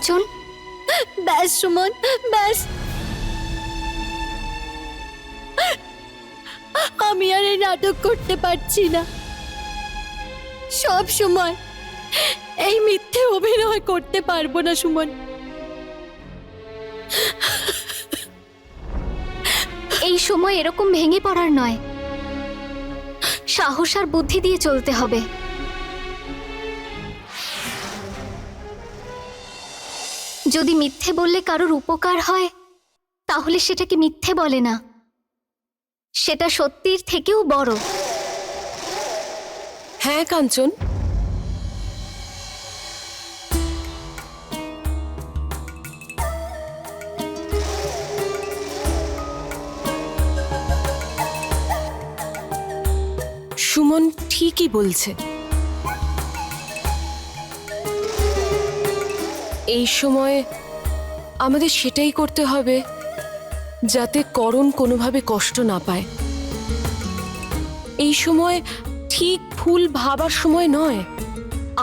কাঞ্চন, ব্যাস সুমন, ব্যাস। আমি আর এই নাটক করতে পারছি না। সব সময় এই মিথ্যে অভিনয় করতে পারবো না সুমন। এই সময় এরকম ভেঙে পড়ার নয়, সাহস আর বুদ্ধি দিয়ে চলতে হবে। যদি মিথ্যে বললে কারোর উপকার হয়, তাহলে সেটাকে মিথ্যে বলে না, সেটা সত্যির থেকেও বড়। হ্যাঁ কাঞ্চন, সুমন ঠিকই বলছে। এই সময় আমাদের সেটাই করতে হবে যাতে করণ কোনোভাবে কষ্ট না পায়। এই সময় ঠিক ভুল ভাবার সময় নয়,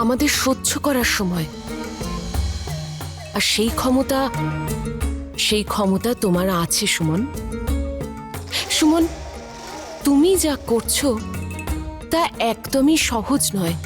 আমাদের সহ্য করার সময়। আর সেই ক্ষমতা তোমার আছে সুমন। সুমন, তুমি যা করছো তা একদমই সহজ নয়।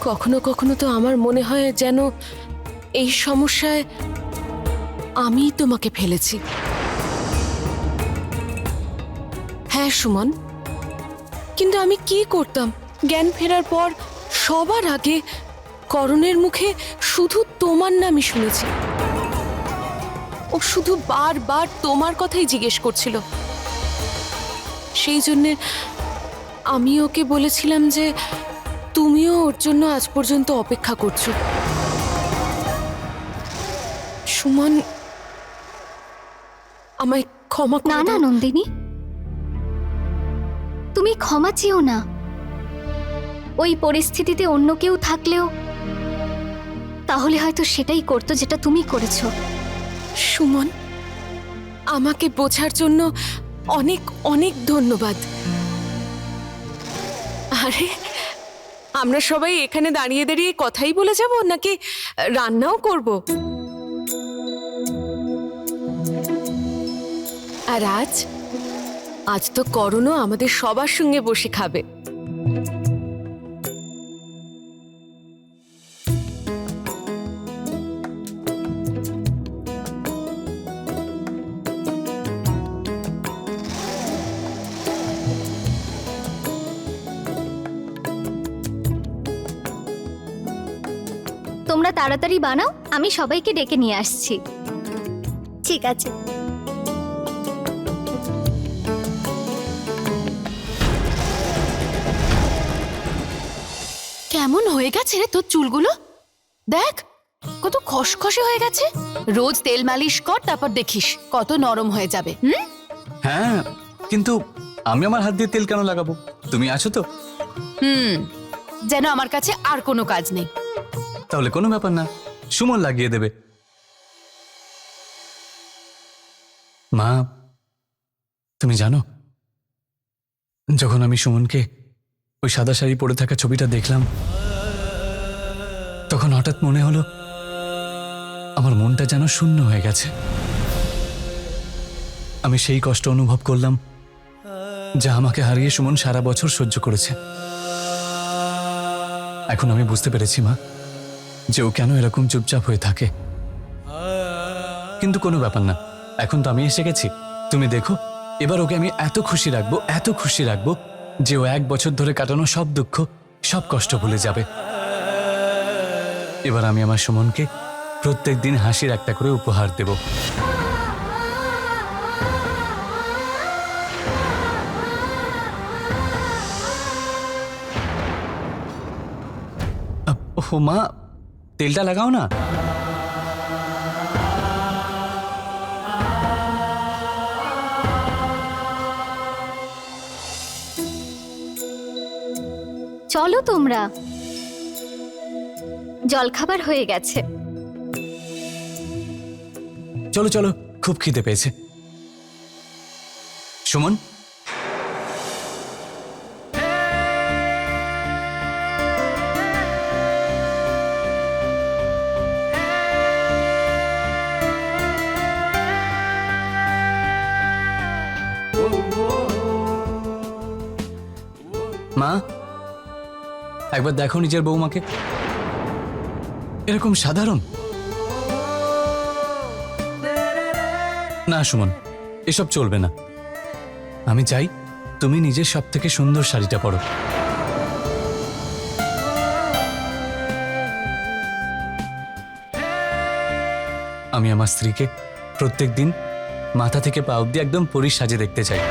কখনো কখনো তো আমার মনে হয় যেন এই সমস্যায় আমি তোমাকে ফেলেছি। হ্যাঁ সুমন, কিন্তু আমি কি করতাম? জ্ঞান ফেরার পর সবার আগে করণের মুখে শুধু তোমার নামই শুনেছি। ও শুধু বারবার তোমার কথাই জিজ্ঞেস করছিল। সেই জন্যে আমি ওকে বলেছিলাম যে তুমিও ওর জন্য আজ পর্যন্ত অপেক্ষা করছো। সুমন, আমায় ক্ষমা করে না না দাও। নন্দিনী, তুমি ক্ষমা চেও না। ওই পরিস্থিতিতে অন্য কেউ থাকলেও তাহলে হয়তো সেটাই করতো যেটা তুমি করেছো। সুমন, আমাকে বোঝার জন্য অনেক অনেক ধন্যবাদ। আরে, আমরা সবাই এখানে দাঁড়িয়ে দাঁড়িয়ে কথাই বলে যাব নাকি রান্নাও করব? আর আজ তো করণও আমাদের সবার সঙ্গে বসে খাবে। তোমরা তাড়াতাড়ি বানাও, আমি সবাইকে ডেকে নিয়ে আসছি। ঠিক আছে। কেমন হয়ে গেছে রে তোর চুলগুলো? দেখ কত খসখসে হয়ে গেছে। রোজ তেল মালিশ কর, তারপর দেখিস কত নরম হয়ে যাবে। হ্যাঁ, কিন্তু আমি আমার হাত দিয়ে তেল কেন লাগাবো? তুমি আছো তো। যেন আমার কাছে আর কোনো কাজ নেই। তাহলে কোনো ব্যাপার না, সুমন লাগিয়ে দেবে। মা, তুমি জানো, যখন আমি সুমনকে ওই সাদা শাড়ি পরে থাকা ছবিটা দেখলাম, তখন হঠাৎ মনে হলো আমার মনটা যেন শূন্য হয়ে গেছে। আমি সেই কষ্ট অনুভব করলাম যা আমাকে হারিয়ে সুমন সারা বছর সহ্য করেছে। এখন আমি বুঝতে পেরেছি মা, যে ও কেন এরকম চুপচাপ হয়ে থাকে। কিন্তু কোনো ব্যাপার না, এখন তো আমি এসে গেছি। তুমি দেখো, এবার ওকে আমি এত খুশি রাখবো, এত খুশি রাখবো যে ও 1 বছর ধরে কাটানো সব দুঃখ, সব কষ্ট ভুলে যাবে। এবার আমি আমার সুমনকে প্রত্যেক দিন হাসির একটা করে উপহার দেব। ও মা, তেলটা লাগাও না। চলো তোমরা, জলখাবার হয়ে গেছে। চলো চলো, খুব খিদে পেয়েছে। সুমন, একবার দেখো নিজের বৌমাকে, এরকম সাধারণ। না সুমন, এসব চলবে না। আমি চাই তুমি নিজের সব থেকে সুন্দর শাড়িটা পরো। আমি আমার স্ত্রীকে প্রত্যেক দিন মাথা থেকে পা অব্দি একদম পরীর সাজে দেখতে চাই।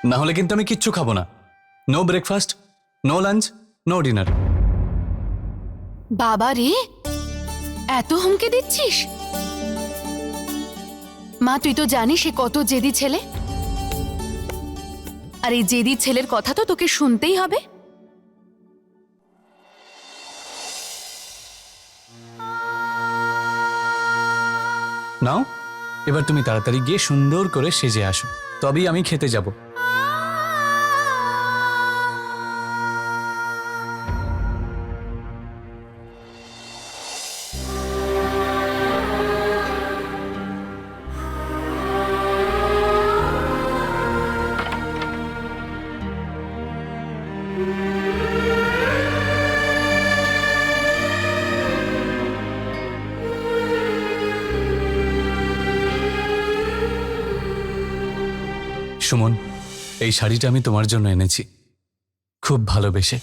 না হলে কিন্তু আমি কিচ্ছু খাবো না। No breakfast, no lunch, no dinner. বাবা রে, এত হুমকে দিচ্ছিস? মা, তুই তো জানিস সে কত জেদি ছেলে, আর এই জেদি ছেলের কথা তো তোকে শুনতেই হবে। নাও, এবার তুমি তাড়াতাড়ি গিয়ে সুন্দর করে সেজে আসো, তবেই আমি খেতে যাব। সুমন, এই শাড়িটা আমি তোমার জন্য এনেছি, খুব ভালোবেসে।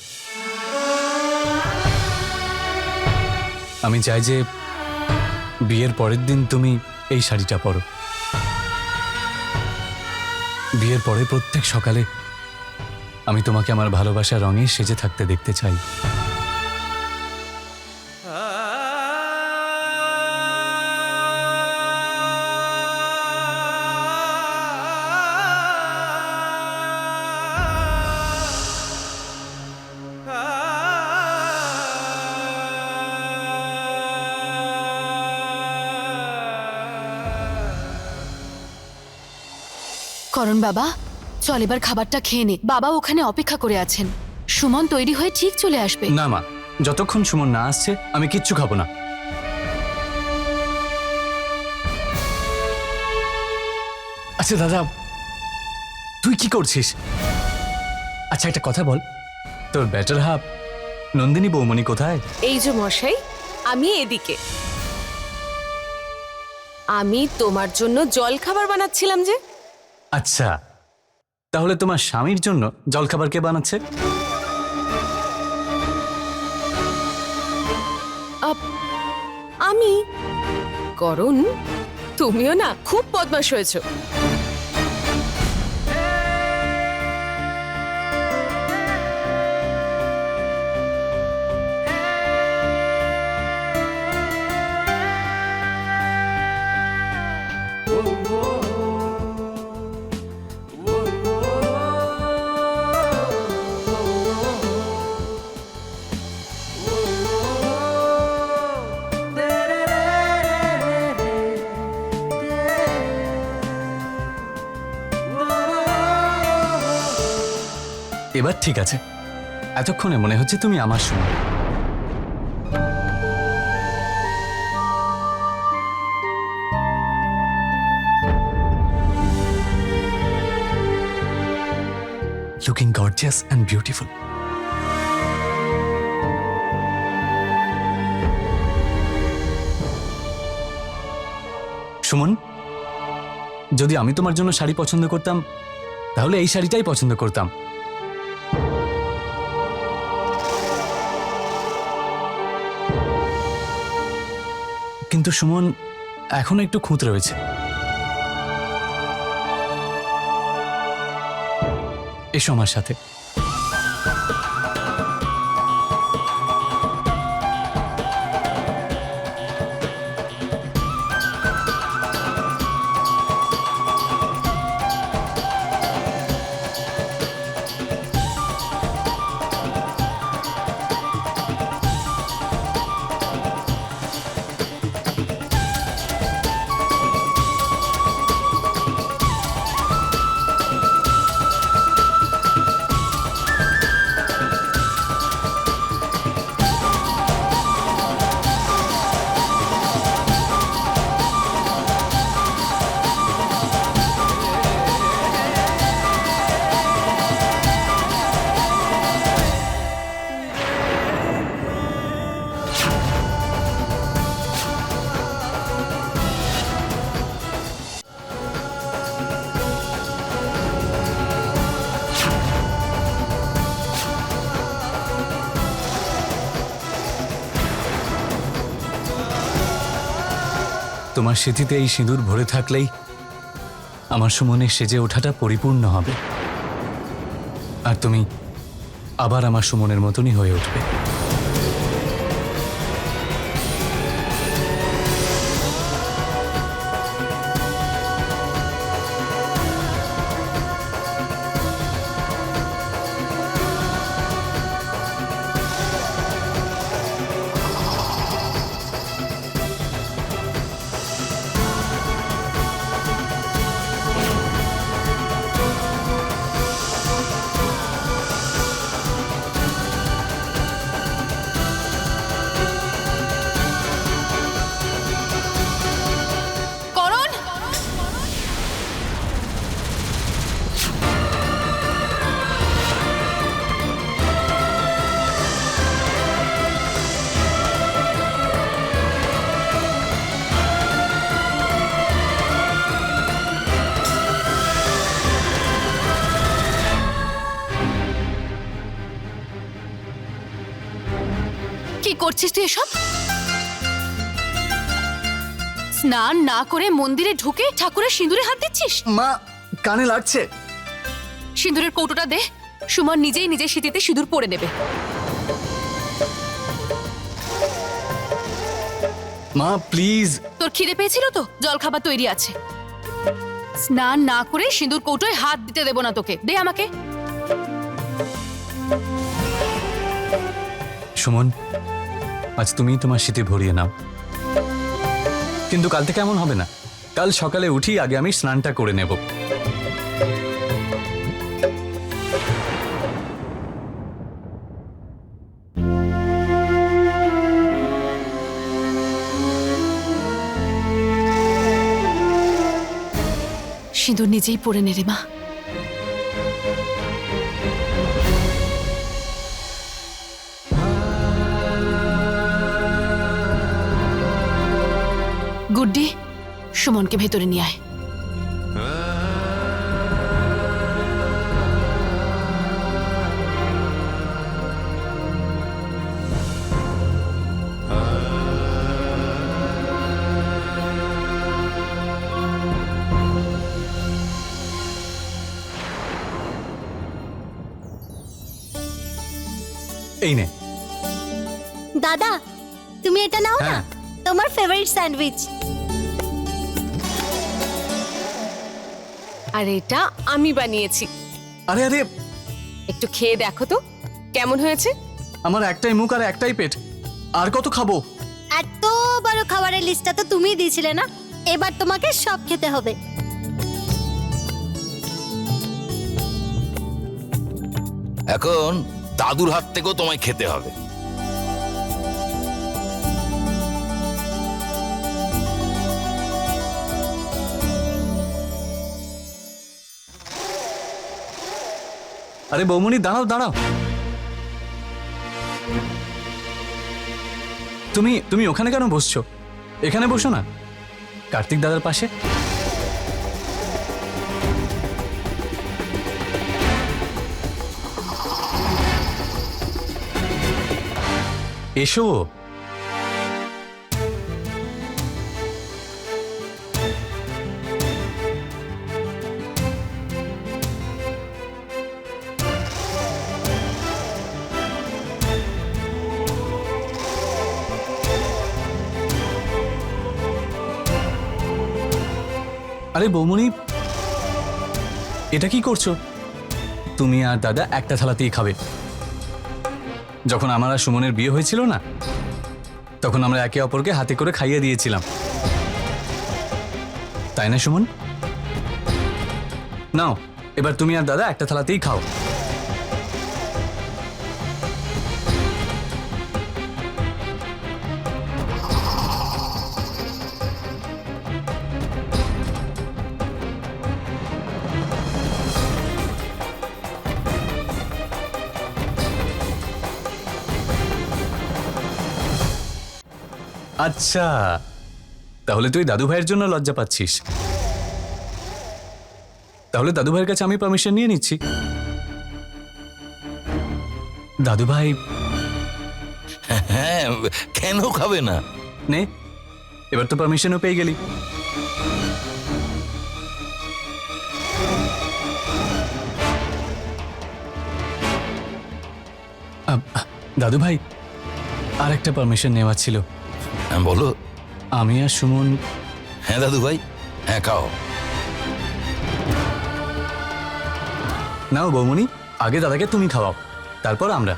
আমি চাই যে বিয়ের পরের দিন তুমি এই শাড়িটা পরো। বিয়ের পরে প্রত্যেক সকালে আমি তোমাকে আমার ভালোবাসার রঙে সেজে থাকতে দেখতে চাই। করণ বাবা, চল এবার খাবারটা খেয়ে নে। বাবা ওখানে অপেক্ষা করে আছেন। সুমন তৈরি হয়ে ঠিক চলে আসবে। না মা, যতক্ষণ সুমন না আসছে আমি কিচ্ছু খাবো না। আচ্ছা দাদা, তুই কি করছিস? আচ্ছা একটা কথা বল, তোর বেটার হাফ নন্দিনী বৌমণি কোথায়? এই যে মশাই, আমি এদিকে। আমি তোমার জন্য জল খাবার বানাচ্ছিলাম যে। আচ্ছা, তাহলে তোমার স্বামীর জন্য জলখাবার কে বানাচ্ছে? আমি। করণ, তুমিও না খুব বদমাশ হয়েছো। এবার ঠিক আছে, এতক্ষণে মনে হচ্ছে তুমি আমার সময়। Looking gorgeous and beautiful. Suman, যদি আমি তোমার জন্য শাড়ি পছন্দ করতাম তাহলে এই শাড়িটাই পছন্দ করতাম। কিন্তু সুমন এখনো একটু খুঁত রয়েছে। এসো আমার সাথে। তোমার স্মৃতিতে এই সিঁদুর ভরে থাকলেই আমার সুমনের সেজে ওঠাটা পরিপূর্ণ হবে, আর তুমি আবার আমার সুমনের মতনই হয়ে উঠবে। করণ, কি করছিস তুই এসব? স্নান না করে মন্দিরে ঢুকে ঠাকুরের সিঁদুরে হাত দিচ্ছিস? মা, কানে লাগছে। সিঁদুরের কৌটোটা দে, সুমন নিজেই নিজের সিঁথিতে সিঁদুর পরে নেবে। মা প্লিজ। তোর খিদে পেয়েছিল তো, জলখাবার তৈরি আছে। স্নান না করে সিঁদুর কৌটোয় হাত দিতে দেব না তোকে, দে আমাকে। সুমন, আজ তুমি তোমার স্মৃতি ভরিয়ে নাও, কিন্তু কাল থেকে এমন হবে না। কাল সকালে উঠি আগে আমি স্নানটা করে নেব। সিঁদুর নিজেই পরে নে রে মা। গুড্ডি, সুমনকে ভেতরে নিয়ে আয়। এই নে। দাদা, তুমি এটা নাও না, হ্যাঁ। তোমার ফেভারিট স্যান্ডউইচ। আর এটা আমি বানিয়েছি, আরে আরে, একটু খেয়ে দেখো তো কেমন হয়েছে। আমার একটাই মুখ আর একটাই পেট, আর কত খাবো? এত বড় খাবারের লিস্টটা তো তুমিই দিয়েছিলে না, এবার তোমাকে সব খেতে হবে। এখন দাদুর হাত থেকেও তোমায় খেতে হবে। আরে বৌমনি, দাঁড়াও দাঁড়াও। তুমি তুমি ওখানে কেন বসছো? এখানে বসো না, কার্তিক দাদার পাশে। এসো। আরে বৌমনি, এটা কি করছো? তুমি আর দাদা একটা থালাতেই খাবে। যখন আমার আর সুমনের বিয়ে হয়েছিল না, তখন আমরা একে অপরকে হাতে করে খাইয়ে দিয়েছিলাম, তাই না সুমন? নাও, এবার তুমি আর দাদা একটা থালাতেই খাও। আচ্ছা, তাহলে তুই দাদু ভাইয়ের জন্য লজ্জা পাচ্ছিস। তাহলে দাদু ভাইয়ের কাছে আমি পারমিশন নিয়ে নিচ্ছি। দাদু ভাই, হ্যাঁ, কেন খাবে না? নে, এবার তো পারমিশনও পেয়ে গেলি। দাদু ভাই, আর একটা পারমিশন নেওয়ার ছিল। হ্যাঁ বলো। আমি আর সুমন। হ্যাঁ দাদু ভাই, হ্যাঁ খাও। নাও বৌমনি, আগে দাদাকে তুমি খাওয়াও, তারপর আমরা।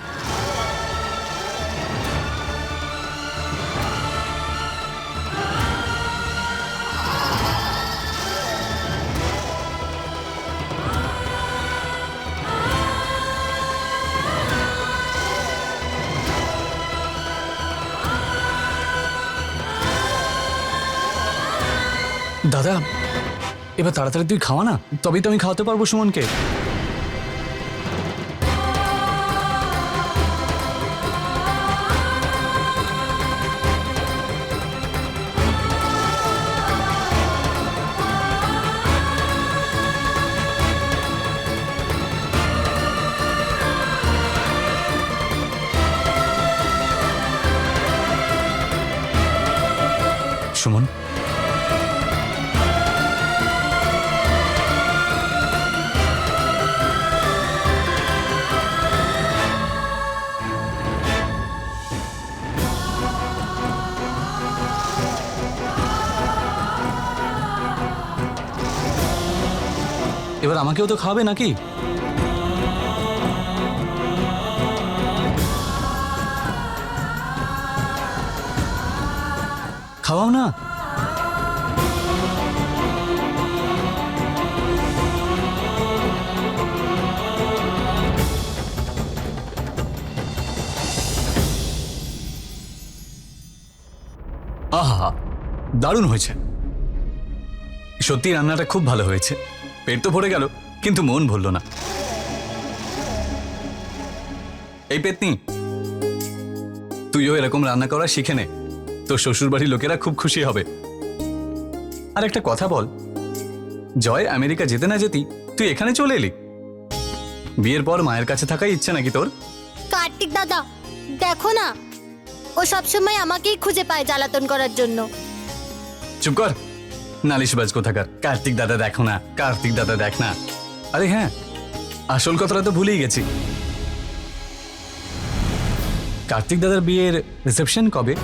দাদা, এবার তাড়াতাড়ি তুই খাওয়া না, তবেই তো আমি খাওয়াতে পারবো সুমনকে। সুমন, এবার আমাকেও তো খাওয়াবে নাকি? খাওয়াও না। আহা, দারুণ হয়েছে সত্যি, রান্নাটা খুব ভালো হয়েছে। পেট তো ভরে গেল, কিন্তু মন ভরল না। এই পেতনি, তুইও এরকম রান্না করা শিখে নে, তোর শ্বশুরবাড়ির লোকেরা খুব খুশি হবে। আর একটা কথা বল, জয় আমেরিকা যেতে না যেতেই তুই এখানে চলে এলি। বিয়ের পর মায়ের কাছে থাকাই ইচ্ছে নাকি তোর? কার্তিক দাদা, দেখো না, ও সবসময় আমাকেই খুঁজে পায় জ্বালাতন করার জন্য। চুপ কর, নালিশবাজ কোথাকার। কার্তিক দাদা দেখো না, কার্তিক দাদা দেখ না। আরে হ্যাঁ, আসল কথাটা তো ভুলেই গেছি। কার্তিক দাদার বিয়ের রিসেপশন কবে?